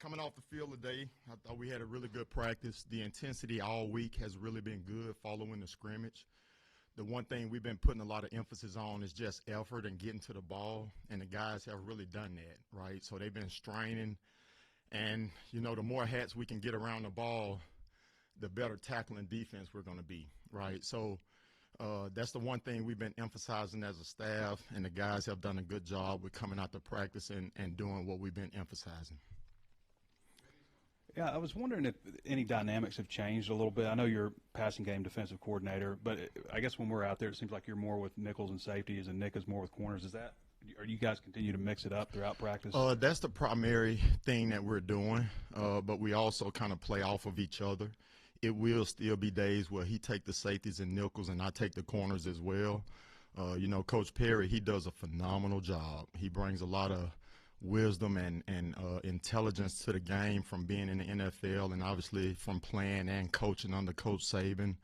coming off the field today, I thought we had a really good practice. The intensity all week has really been good following the scrimmage. The one thing we've been putting a lot of emphasis on is just effort and getting to the ball, and the guys have really done that, right? So they've been straining, and, you know, the more hats we can get around the ball, the better tackling defense we're going to be, right? So that's the one thing we've been emphasizing as a staff, and the guys have done a good job with coming out to practice and doing what we've been emphasizing. Yeah, I was wondering if any dynamics have changed a little bit. I know you're passing game defensive coordinator, but I guess when we're out there, it seems like you're more with nickels and safeties, and Nick is more with corners. Are you guys continue to mix it up throughout practice? That's the primary thing that we're doing, but we also kind of play off of each other. It will still be days where he take the safeties and nickels, and I take the corners as well. You know, Coach Perry, he does a phenomenal job. He brings a lot of wisdom and intelligence to the game from being in the NFL and obviously from playing and coaching under Coach Saban.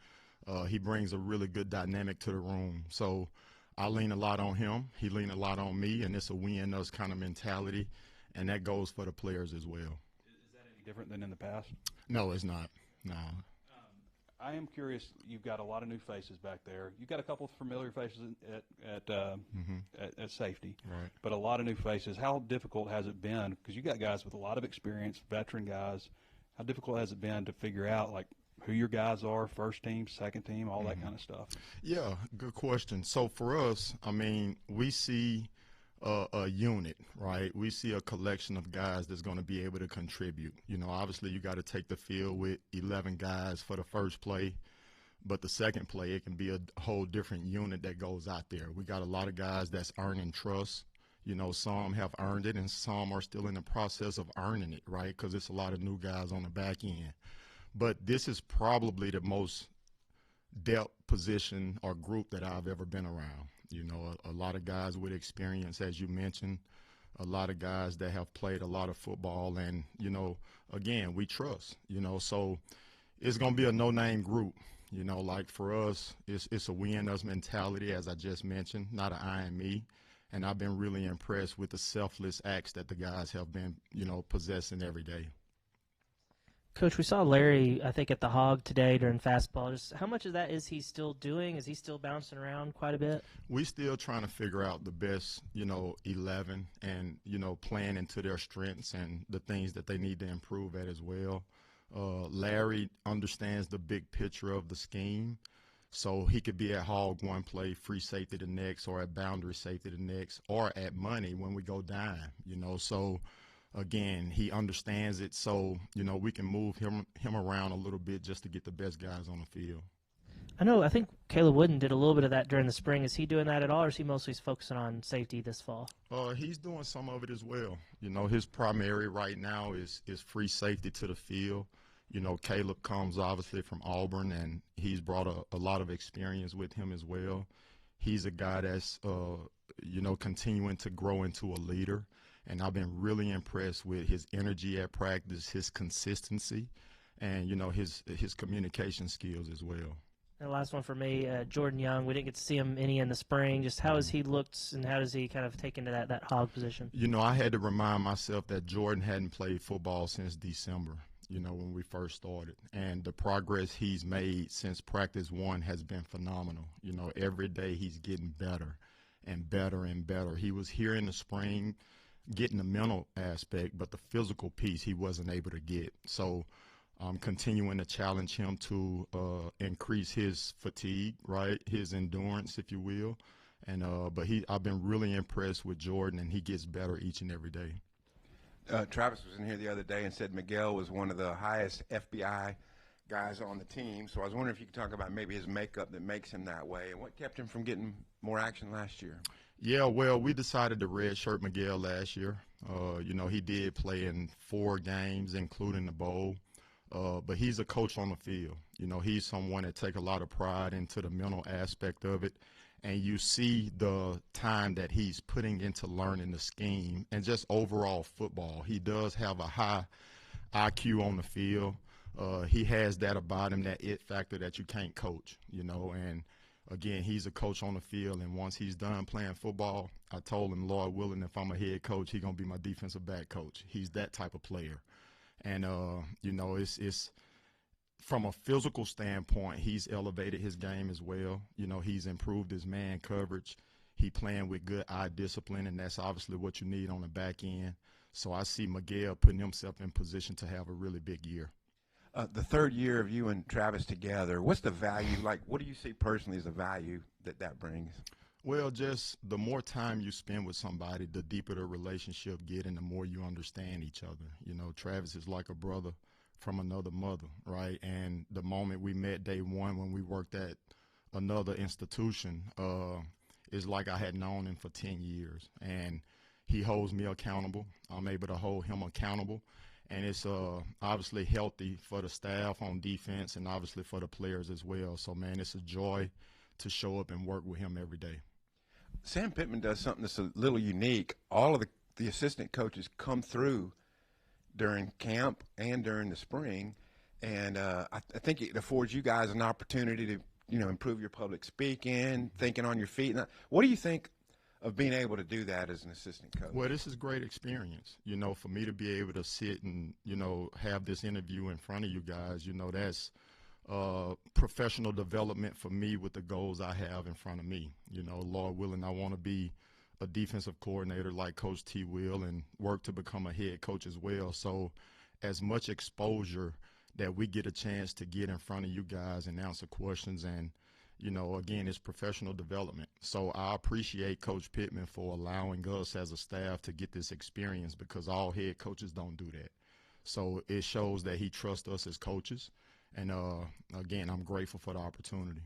He brings a really good dynamic to the room. So I lean a lot on him. He lean a lot on me, and it's a we-and-us kind of mentality, and that goes for the players as well. Is that any different than in the past? No, it's not. No. I am curious. You've got a lot of new faces back there. You've got a couple of familiar faces at safety, right? But a lot of new faces. How difficult has it been? Because you got guys with a lot of experience, veteran guys. How difficult has it been to figure out like who your guys are, first team, second team, all that kind of stuff? Yeah, good question. So for us, I mean, we see a unit, right? We see a collection of guys that's going to be able to contribute. You know, obviously you got to take the field with 11 guys for the first play, but the second play, it can be a whole different unit that goes out there. We got a lot of guys that's earning trust. You know, some have earned it and some are still in the process of earning it, right? Because it's a lot of new guys on the back end. But this is probably the most depth position or group that I've ever been around. You know, a lot of guys with experience, as you mentioned, a lot of guys that have played a lot of football. And, you know, again, we trust, you know, so it's going to be a no-name group. You know, like for us, it's a we-and-us mentality, as I just mentioned, not an I and me. And I've been really impressed with the selfless acts that the guys have been, you know, possessing every day. Coach, we saw Larry, I think, at the Hog today during fastball. Just how much of that is he still doing? Is he still bouncing around quite a bit? We still trying to figure out the best, you know, 11 and, you know, playing into their strengths and the things that they need to improve at as well. Larry understands the big picture of the scheme, so he could be at hog one play, free safety the next, or at boundary safety the next, or at money when we go dime, you know. So again, he understands it, so, you know, we can move him around a little bit just to get the best guys on the field. I think Caleb Wooden did a little bit of that during the spring. Is he doing that at all, or is he mostly focusing on safety this fall? He's doing some of it as well. You know, his primary right now is free safety to the field. You know, Caleb comes obviously from Auburn, and he's brought a lot of experience with him as well. He's a guy that's, you know, continuing to grow into a leader. And I've been really impressed with his energy at practice, his consistency, and, you know, his communication skills as well. And the last one for me, Jordan Young. We didn't get to see him any in the spring. Just how has he looked, and how does he kind of take into that hog position? You know, I had to remind myself that Jordan hadn't played football since December, you know, when we first started. And the progress he's made since practice one has been phenomenal. You know, every day he's getting better and better and better. He was here in the spring getting the mental aspect, but the physical piece he wasn't able to get. So I'm continuing to challenge him to increase his fatigue, right, his endurance, if you will. And but I've been really impressed with Jordan, and he gets better each and every day. Travis was in here the other day and said Miguel was one of the highest FBI guys on the team. So I was wondering if you could talk about maybe his makeup that makes him that way, and what kept him from getting more action last year. Yeah, well, we decided to redshirt Miguel last year. You know, he did play in 4 games, including the bowl. But he's a coach on the field. You know, he's someone that take a lot of pride into the mental aspect of it. And you see the time that he's putting into learning the scheme and just overall football. He does have a high IQ on the field. He has that about him, that it factor that you can't coach, you know. And again, he's a coach on the field, and once he's done playing football, I told him, Lord willing, if I'm a head coach, he's going to be my defensive back coach. He's that type of player. And you know, it's from a physical standpoint, he's elevated his game as well. You know, he's improved his man coverage. He playing with good eye discipline, and that's obviously what you need on the back end. So I see Miguel putting himself in position to have a really big year. The third year of you and Travis together, what's the value? Like, what do you see personally as the value that brings? Well, just the more time you spend with somebody, the deeper the relationship get and the more you understand each other. You know, Travis is like a brother from another mother, right? And the moment we met day one when we worked at another institution, is like I had known him for 10 years. And he holds me accountable. I'm able to hold him accountable. And it's obviously healthy for the staff on defense and obviously for the players as well. So, man, it's a joy to show up and work with him every day. Sam Pittman does something that's a little unique. All of the assistant coaches come through during camp and during the spring, and I think it affords you guys an opportunity to, you know, improve your public speaking, thinking on your feet. Now, what do you think of being able to do that as an assistant coach? Well, this is great experience. You know, for me to be able to sit and, you know, have this interview in front of you guys, you know, that's professional development for me with the goals I have in front of me. You know, Lord willing, I want to be a defensive coordinator like Coach T. Will and work to become a head coach as well. So as much exposure that we get a chance to get in front of you guys and answer questions, and, you know, again, it's professional development. So I appreciate Coach Pittman for allowing us as a staff to get this experience, because all head coaches don't do that. So it shows that he trusts us as coaches. And, again, I'm grateful for the opportunity.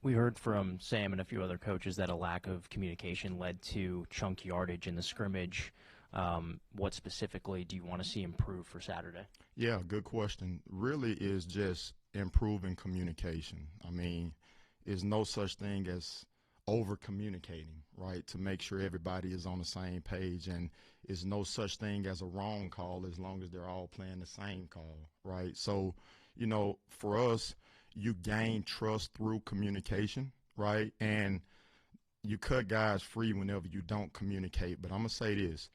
We heard from Sam and a few other coaches that a lack of communication led to chunk yardage in the scrimmage. What specifically do you want to see improve for Saturday? Yeah, good question. Really is just improving communication. I mean, there's no such thing as over-communicating, right, to make sure everybody is on the same page. And there's no such thing as a wrong call as long as they're all playing the same call, right? So, you know, for us, you gain trust through communication, right? And you cut guys free whenever you don't communicate. But I'm going to say this.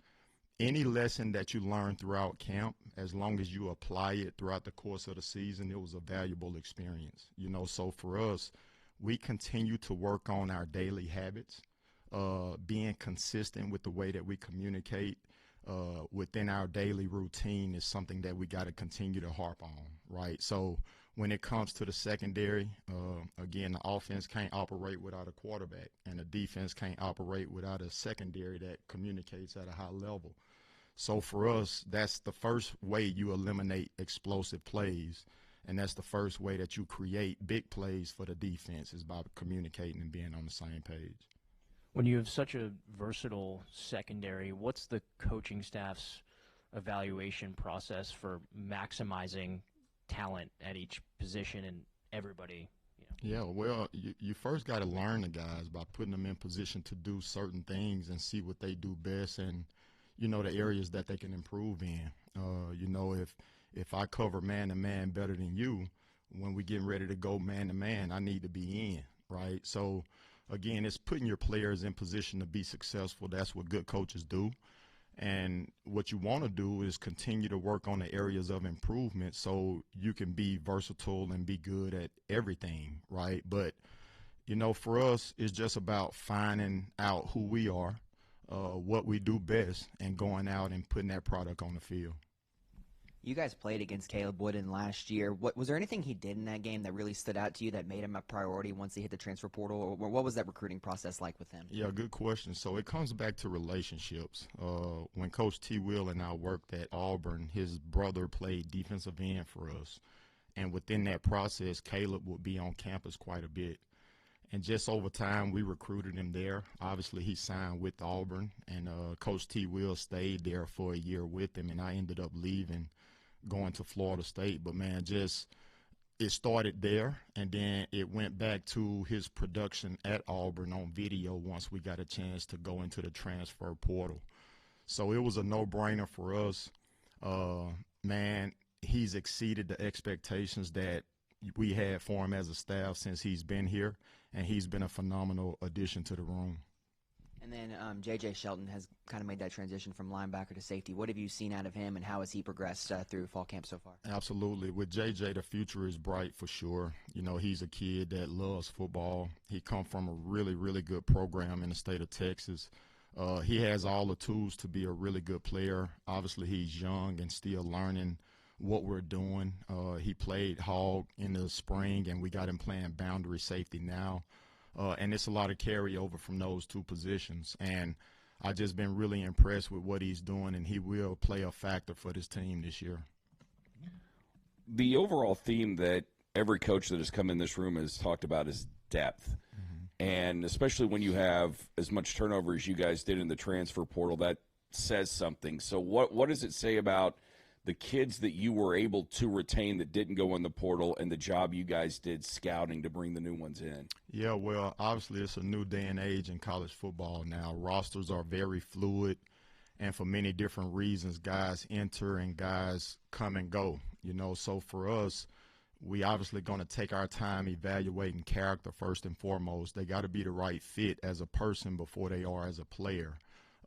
Any lesson that you learn throughout camp, as long as you apply it throughout the course of the season, it was a valuable experience. You know, so for us, we continue to work on our daily habits, being consistent with the way that we communicate within our daily routine is something that we got to continue to harp on, right? So when it comes to the secondary, again, the offense can't operate without a quarterback, and the defense can't operate without a secondary that communicates at a high level. So for us, that's the first way you eliminate explosive plays, and that's the first way that you create big plays for the defense is by communicating and being on the same page. When you have such a versatile secondary, what's the coaching staff's evaluation process for maximizing talent at each position and everybody? You know? Yeah, well, you first got to learn the guys by putting them in position to do certain things and see what they do best and, you know, the areas that they can improve in. You know, if I cover man-to-man better than you, when we getting ready to go man-to-man, I need to be in, right? So, again, it's putting your players in position to be successful. That's what good coaches do. And what you want to do is continue to work on the areas of improvement so you can be versatile and be good at everything, right? But, you know, for us, it's just about finding out who we are, what we do best, and going out and putting that product on the field. You guys played against Caleb Wooden last year. Was there anything he did in that game that really stood out to you that made him a priority once he hit the transfer portal? Or what was that recruiting process like with him? Yeah, good question. So it comes back to relationships. When Coach T. Will and I worked at Auburn, his brother played defensive end for us. And within that process, Caleb would be on campus quite a bit. And just over time, we recruited him there. Obviously, he signed with Auburn, and Coach T. Will stayed there for a year with him, and I ended up leaving, going to Florida State. But, man, just it started there, and then it went back to his production at Auburn on video once we got a chance to go into the transfer portal. So it was a no-brainer for us. Man, he's exceeded the expectations that we had for him as a staff since he's been here, and he's been a phenomenal addition to the room. And then J.J. Shelton has kind of made that transition from linebacker to safety. What have you seen out of him, and how has he progressed through fall camp so far? Absolutely. With JJ, the future is bright for sure. You know, he's a kid that loves football. He come from a really, really good program in the state of Texas. He has all the tools to be a really good player. Obviously, he's young and still learning what we're doing. He played hog in the spring, and we got him playing boundary safety now. And it's a lot of carryover from those two positions. And I've just been really impressed with what he's doing, and he will play a factor for this team this year. The overall theme that every coach that has come in this room has talked about is depth. And especially when you have as much turnover as you guys did in the transfer portal, that says something. So what does it say about the kids that you were able to retain that didn't go in the portal and the job you guys did scouting to bring the new ones in? Yeah, well, obviously it's a new day and age in college football now. Rosters are very fluid, and for many different reasons, guys enter and guys come and go. You know, so for us, we obviously going to take our time evaluating character first and foremost. They got to be the right fit as a person before they are as a player.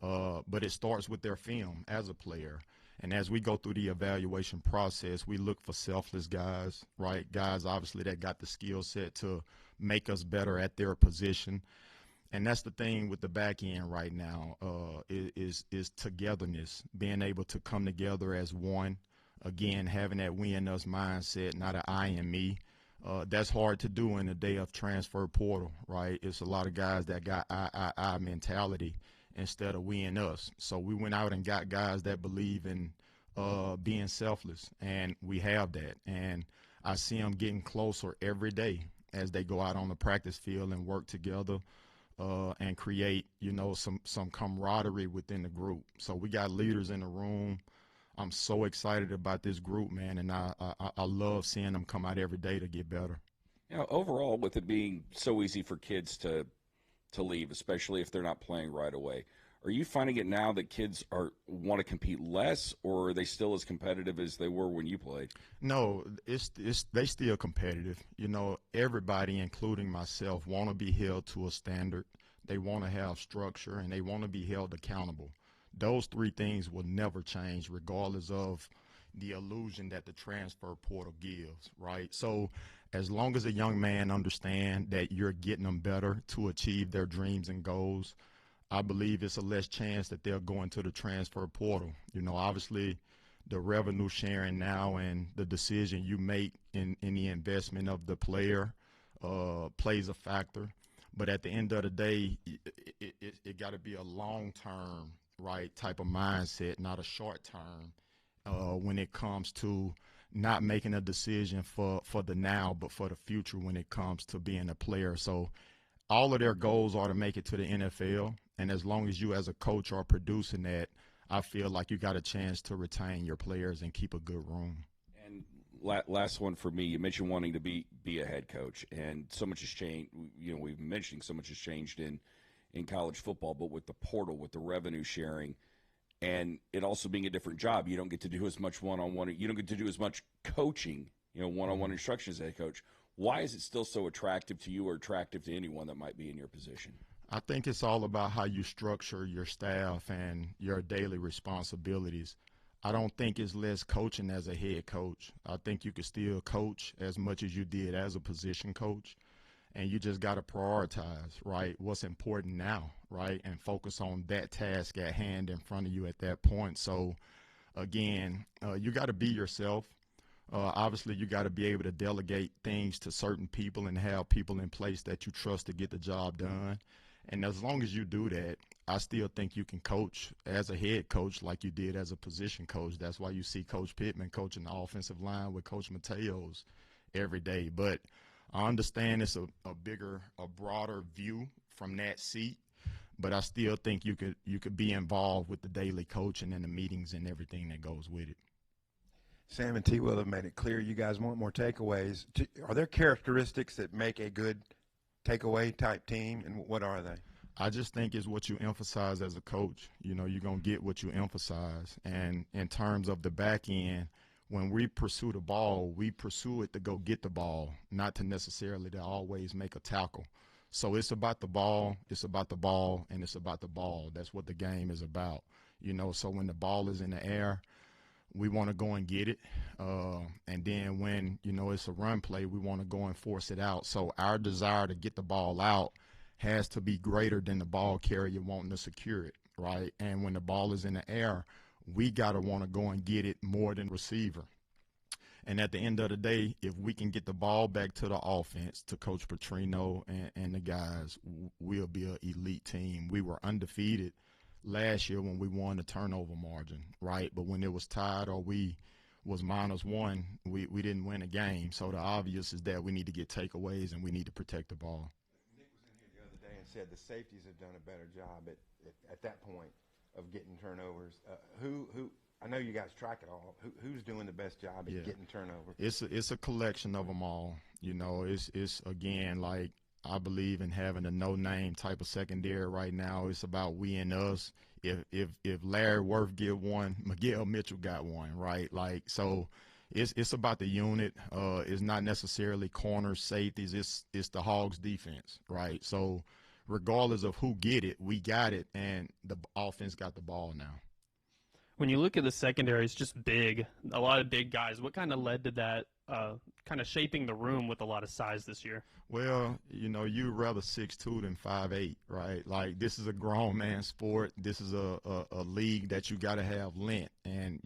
But it starts with their film as a player. And as we go through the evaluation process, we look for selfless guys, right? Guys, obviously, that got the skill set to make us better at their position. And that's the thing with the back end right now, is togetherness, being able to come together as one. Again, having that we and us mindset, not an I and me. That's hard to do in the day of transfer portal, right? It's a lot of guys that got I mentality instead of we and us. So we went out and got guys that believe in being selfless, and we have that. And I see them getting closer every day as they go out on the practice field and work together and create, you know, some camaraderie within the group. So we got leaders in the room. I'm so excited about this group, man, and I love seeing them come out every day to get better. You know, overall, with it being so easy for kids to leave, especially if they're not playing right away, are you finding it now that kids want to compete less, or are they still as competitive as they were when you played? No, they still competitive. You know, everybody, including myself, want to be held to a standard. They want to have structure, and they want to be held accountable. Those three things will never change regardless of the illusion that the transfer portal gives, right? So as long as a young man understands that you're getting them better to achieve their dreams and goals, I believe it's a less chance that they'll go into the transfer portal. You know, obviously the revenue sharing now and the decision you make in the investment of the player plays a factor. But at the end of the day, it got to be a long-term, right, type of mindset, not a short-term when it comes to not making a decision for the now, but for the future when it comes to being a player. So all of their goals are to make it to the NFL, and as long as you as a coach are producing that, I feel like you got a chance to retain your players and keep a good room. And last one for me, you mentioned wanting to be a head coach, and so much has changed. You know, we've been mentioning so much has changed in college football, but with the portal, with the revenue sharing, and it also being a different job, you don't get to do as much one-on-one. You don't get to do as much coaching, you know, one-on-one instruction as a head coach. Why is it still so attractive to you or attractive to anyone that might be in your position? I think it's all about how you structure your staff and your daily responsibilities. I don't think it's less coaching as a head coach. I think you could still coach as much as you did as a position coach, and you just got to prioritize, right, what's important now, right, and focus on that task at hand in front of you at that point. So, again, you got to be yourself. Obviously, you got to be able to delegate things to certain people and have people in place that you trust to get the job done. And as long as you do that, I still think you can coach as a head coach like you did as a position coach. That's why you see Coach Pittman coaching the offensive line with Coach Mateos every day. But I understand it's a broader view from that seat. But I still think you could be involved with the daily coaching and the meetings and everything that goes with it. Sam and T. Will have made it clear you guys want more takeaways. Are there characteristics that make a good takeaway type team, and what are they? I just think it's what you emphasize as a coach. You know, you're going to get what you emphasize. And in terms of the back end, when we pursue the ball, we pursue it to go get the ball, not to necessarily to always make a tackle. So it's about the ball, it's about the ball, and it's about the ball. That's what the game is about. So when the ball is in the air, we want to go and get it. And then when, it's a run play, we want to go and force it out. So our desire to get the ball out has to be greater than the ball carrier wanting to secure it, right? And when the ball is in the air, we got to want to go and get it more than receiver. And at the end of the day, if we can get the ball back to the offense, to Coach Petrino and the guys, we'll be an elite team. We were undefeated last year when we won the turnover margin, right? But when it was tied or we was -1, we didn't win a game. So the obvious is that we need to get takeaways and we need to protect the ball. Nick was in here the other day and said the safeties have done a better job at that point of getting turnovers. Who I know you guys track it all. Who's doing the best job at getting turnovers? It's a collection of them all. It's again, like, I believe in having a no-name type of secondary right now. It's about we and us. If Larry Worth get one, Miguel Mitchell got one, right? Like, so it's about the unit. It's not necessarily corners, safeties. It's the Hogs defense, right? So regardless of who get it, we got it, and the offense got the ball now. When you look at the secondary, it's just big, a lot of big guys. What kind of led to that kind of shaping the room with a lot of size this year? Well, you'd rather 6'2" than 5'8", right? Like, this is a grown man sport. This is a league that you got to have length, and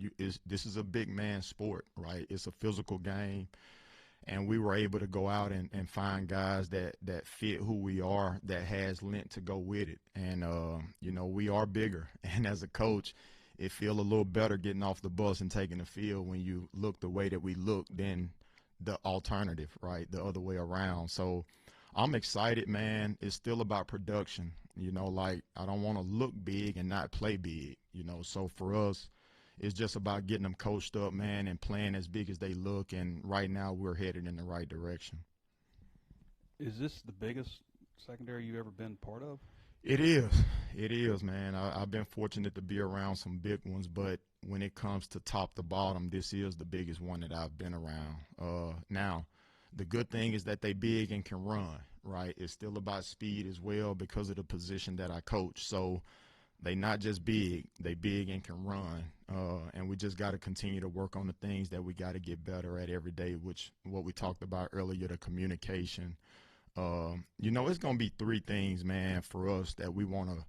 this is a big man sport, right? It's a physical game, and we were able to go out and find guys that fit who we are, that has length to go with it. And, we are bigger, and as a coach, it feel a little better getting off the bus and taking the field when you look the way that we look than the alternative, right, the other way around. So I'm excited, man. It's still about production. Like, I don't want to look big and not play big, So for us, it's just about getting them coached up, man, and playing as big as they look. And right now we're headed in the right direction. Is this the biggest secondary you've ever been part of? It is, man. I've been fortunate to be around some big ones, but when it comes to top to bottom, this is the biggest one that I've been around. Now, the good thing is that they big and can run, right? It's still about speed as well because of the position that I coach. So they not just big, they big and can run. And we just got to continue to work on the things that we got to get better at every day, which what we talked about earlier, the communication. It's going to be three things, man, for us that we want to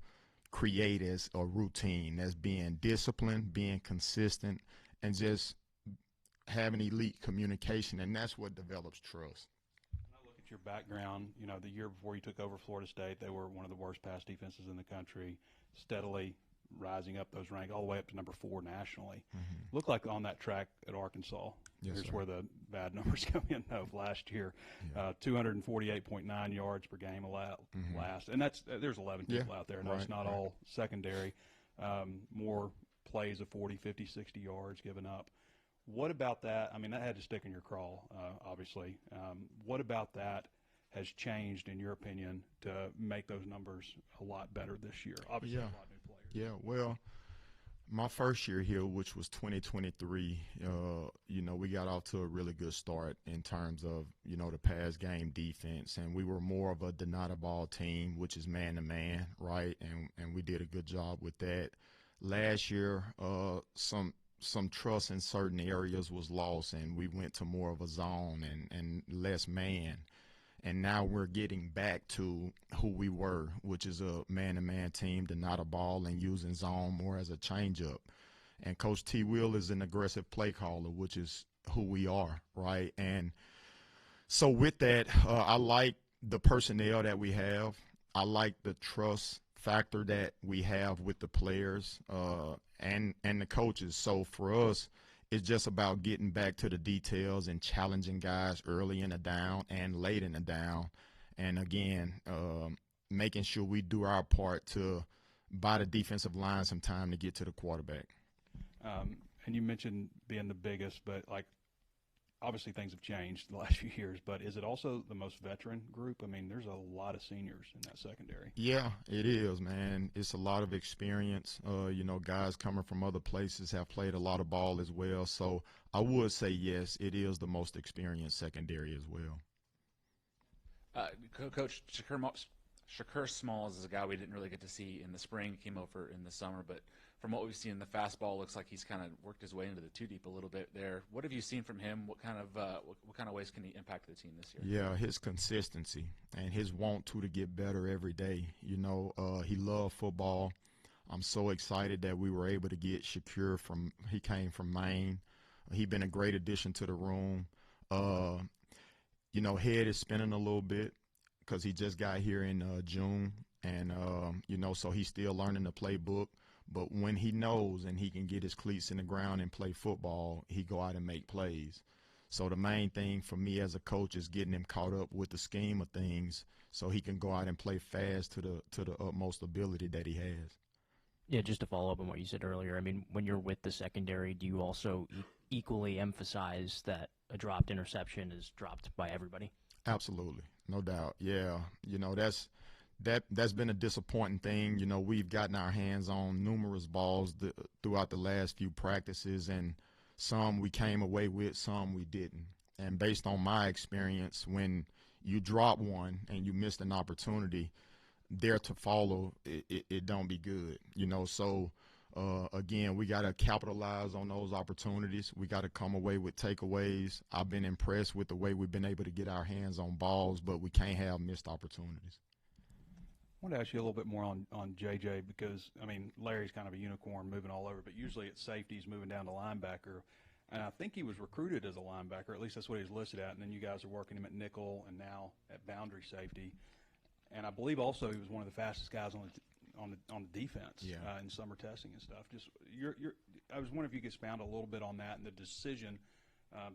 create as a routine. That's being disciplined, being consistent, and just having elite communication, and that's what develops trust. When I look at your background, the year before you took over Florida State, they were one of the worst pass defenses in the country, steadily rising up those ranks all the way up to number 4 nationally. Mm-hmm. Looked like on that track at Arkansas. Yes, Here's sir. where the bad numbers come in of last year. 248.9 yards per game last. And there's 11 people out there. No, it's not all secondary. More plays of 40, 50, 60 yards given up. What about that? I mean, that had to stick in your craw, obviously. What about that has changed, in your opinion, to make those numbers a lot better this year? Obviously, a lot of new players. Yeah, well, my first year here, which was 2023, we got off to a really good start in terms of, the pass game defense. And we were more of a deny ball team, which is man-to-man, right? And we did a good job with that. Last year, some trust in certain areas was lost, and we went to more of a zone and less man. And now we're getting back to who we were, which is a man-to-man team, deny the ball and using zone more as a changeup. And Coach T. Will is an aggressive play caller, which is who we are, right? And so with that, I like the personnel that we have. I like the trust factor that we have with the players and the coaches. So for us, it's just about getting back to the details and challenging guys early in the down and late in the down. And, again, making sure we do our part to buy the defensive line some time to get to the quarterback. And you mentioned being the biggest, but, obviously things have changed the last few years, but is it also the most veteran group? I mean, there's a lot of seniors in that secondary. Yeah, it is, man. It's a lot of experience. Guys coming from other places have played a lot of ball as well. So I would say, yes, it is the most experienced secondary as well. Coach Shakur Smalls is a guy we didn't really get to see in the spring. Came over in the summer, but from what we've seen in the fastball, looks like he's kind of worked his way into the two deep a little bit there. What have you seen from him? What kind of ways can he impact the team this year? Yeah, his consistency and his want to get better every day. You know, he loved football. I'm so excited that we were able to get Shakur he came from Maine. He's been a great addition to the room. You know, head is spinning a little bit because he just got here in June. And, you know, so he's still learning the playbook. But when he knows and he can get his cleats in the ground and play football, he go out and make plays. So the main thing for me as a coach is getting him caught up with the scheme of things so he can go out and play fast to the utmost ability that he has. Yeah, just to follow up on what you said earlier, I mean, when you're with the secondary, do you also equally emphasize that a dropped interception is dropped by everybody? Absolutely, no doubt. Yeah, you know, that's been a disappointing thing. You know, we've gotten our hands on numerous balls throughout the last few practices, and some we came away with, some we didn't. And based on my experience, when you drop one and you missed an opportunity, there to follow, it don't be good, you know. So again, we got to capitalize on those opportunities. We got to come away with takeaways. I've been impressed with the way we've been able to get our hands on balls, but we can't have missed opportunities. I want to ask you a little bit more on JJ because, I mean, Larry's kind of a unicorn moving all over, but usually at safety he's moving down to linebacker. And I think he was recruited as a linebacker, at least that's what he was listed at, and then you guys are working him at nickel and now at boundary safety. And I believe also he was one of the fastest guys on the defense in summer testing and stuff. Just I was wondering if you could expound a little bit on that and the decision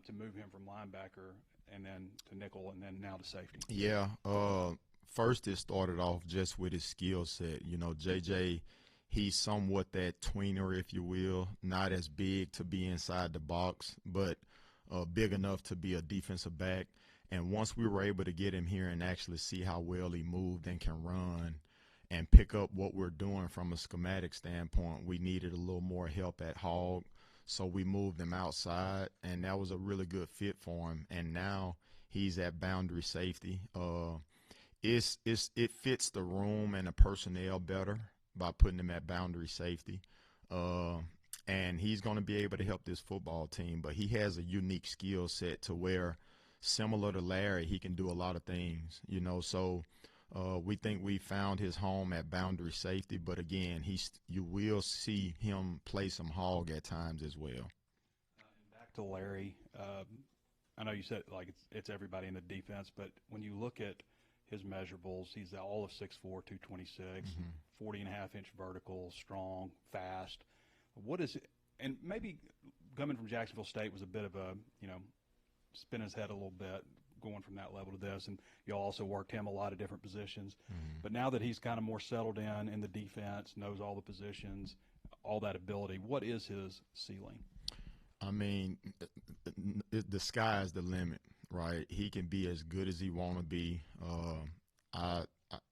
to move him from linebacker and then to nickel and then now to safety. Yeah. First, it started off just with his skill set. You know, JJ, he's somewhat that tweener, if you will, not as big to be inside the box, but big enough to be a defensive back. And once we were able to get him here and actually see how well he moved and can run and pick up what we're doing from a schematic standpoint, we needed a little more help at hog. So we moved him outside, and that was a really good fit for him. And now he's at boundary safety. It fits the room and the personnel better by putting him at boundary safety. And he's going to be able to help this football team. But he has a unique skill set to where, similar to Larry, he can do a lot of things, you know. So we think we found his home at boundary safety. But, again, you will see him play some hog at times as well. Back to Larry, I know you said, like, it's everybody in the defense, but when you look at his measurables, he's all of 6'4", 226, 40.5-inch vertical, strong, fast. What is it? And maybe coming from Jacksonville State was a bit of a, you know, spin his head a little bit going from that level to this, and you also worked him a lot of different positions. But now that he's kind of more settled in the defense, knows all the positions, all that ability, what is his ceiling? I mean, the sky is the limit, right? He can be as good as he want to be.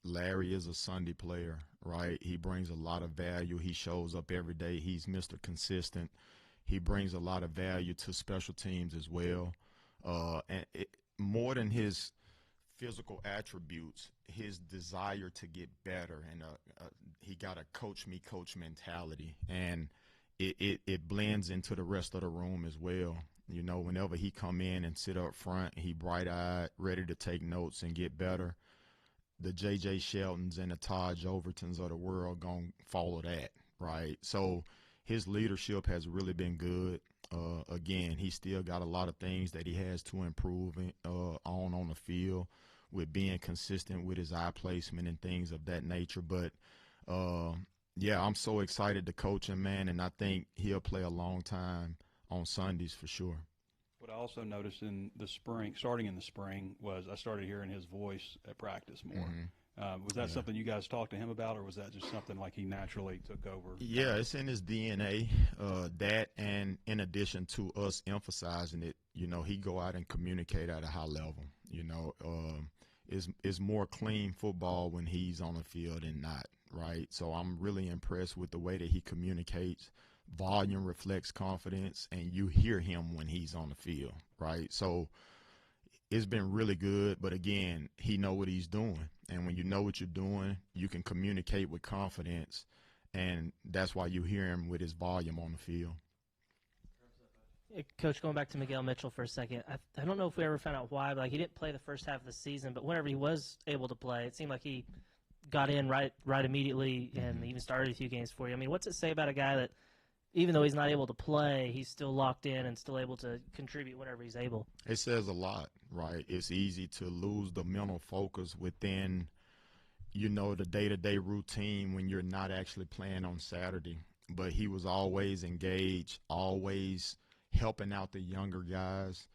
Larry is a Sunday player, right? He brings a lot of value. He shows up every day. He's Mr. Consistent. He brings a lot of value to special teams as well. And more than his physical attributes, his desire to get better, and he got a coach mentality, and it blends into the rest of the room as well. You know, whenever he come in and sit up front, he bright-eyed, ready to take notes and get better. The J.J. Sheltons and the Todd Overtons of the world gonna follow that, right? So his leadership has really been good. Again, he still got a lot of things that he has to improve on the field with being consistent with his eye placement and things of that nature. But, yeah, I'm so excited to coach him, man, and I think he'll play a long time on Sundays for sure. What I also noticed in the spring, starting in the spring, was I started hearing his voice at practice more. Was that something you guys talked to him about, or was that just something like he naturally took over? Yeah, it's in his DNA, that, and in addition to us emphasizing it, you know, he go out and communicate at a high level. You know, it's more clean football when he's on the field and not, right? So I'm really impressed with the way that he communicates. Volume reflects confidence, and you hear him when he's on the field, right? So it's been really good. But again, he know what he's doing, and when you know what you're doing, you can communicate with confidence, and that's why you hear him with his volume on the field. Coach, going back to Miguel Mitchell for a second, I don't know if we ever found out why, but like he didn't play the first half of the season, but whenever he was able to play, it seemed like he got in right immediately and even started a few games for you. I mean, what's it say about a guy that, even though he's not able to play, he's still locked in and still able to contribute whenever he's able? It says a lot, right? It's easy to lose the mental focus within, the day-to-day routine when you're not actually playing on Saturday. But he was always engaged, always helping out the younger guys.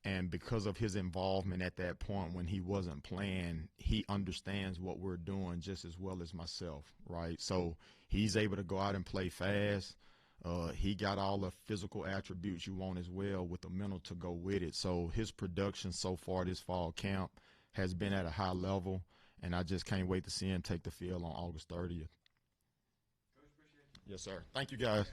And because of his involvement at that point when he wasn't playing, he understands what we're doing just as well as myself, right? So he's able to go out and play fast. He got all the physical attributes you want as well with the mental to go with it. So his production so far this fall camp has been at a high level, and I just can't wait to see him take the field on August 30th. Yes, sir. Thank you, guys.